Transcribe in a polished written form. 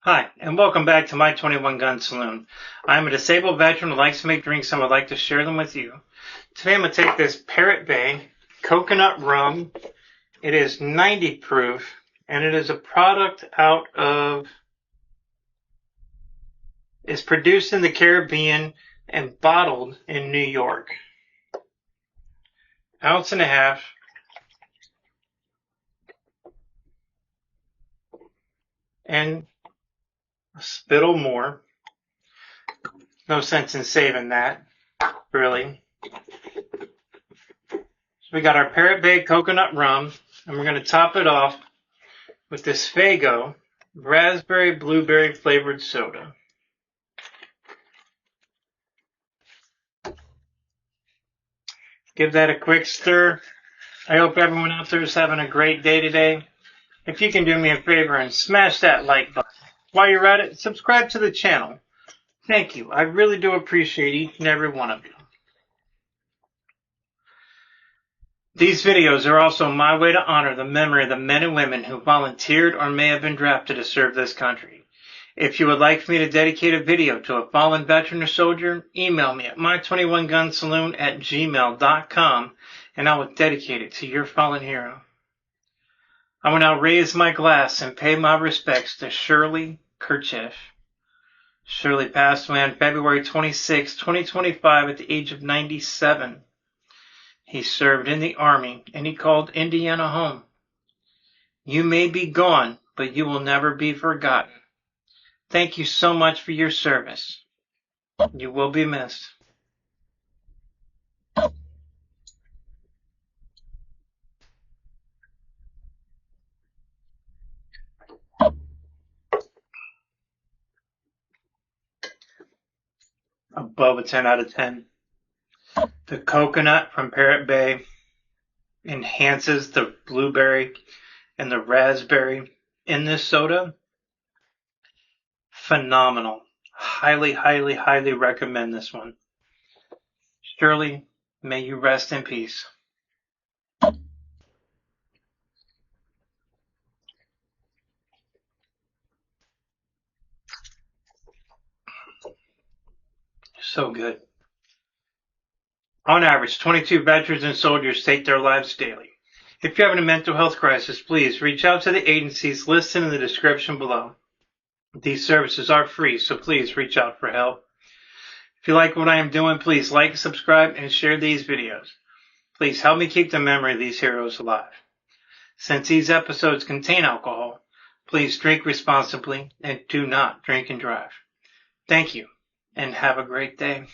Hi, and welcome back to my 21 Gun Saloon. I'm a disabled veteran who likes to make drinks and would like to share them with you. Today I'm going to take this Parrot Bay coconut rum. It is 90 proof, and it is a product it's produced in the Caribbean and bottled in New York. Ounce and a half. And a spittle more. No sense in saving that, really. So we got our Parrot Bay coconut rum, and we're going to top it off with this Faygo raspberry blueberry flavored soda. Give that a quick stir. I hope everyone out there is having a great day today. If you can do me a favor and smash that like button. While you're at it, subscribe to the channel. Thank you. I really do appreciate each and every one of you. These videos are also my way to honor the memory of the men and women who volunteered or may have been drafted to serve this country. If you would like for me to dedicate a video to a fallen veteran or soldier, email me at my21gunsaloon@gmail.com and I will dedicate it to your fallen hero. I will now raise my glass and pay my respects to Shirley, Kerchief. Shirley passed away on February 26, 2025 at the age of 97. He served in the Army and he called Indiana home. You may be gone, but you will never be forgotten. Thank you so much for your service. You will be missed. Above a 10 out of 10. The coconut from Parrot Bay enhances the blueberry and the raspberry in this soda. Phenomenal. Highly, highly, highly recommend this one. Shirley, may you rest in peace. So good. On average, 22 veterans and soldiers take their lives daily. If you're having a mental health crisis, please reach out to the agencies listed in the description below. These services are free, so please reach out for help. If you like what I am doing, please like, subscribe, and share these videos. Please help me keep the memory of these heroes alive. Since these episodes contain alcohol, please drink responsibly and do not drink and drive. Thank you, and have a great day.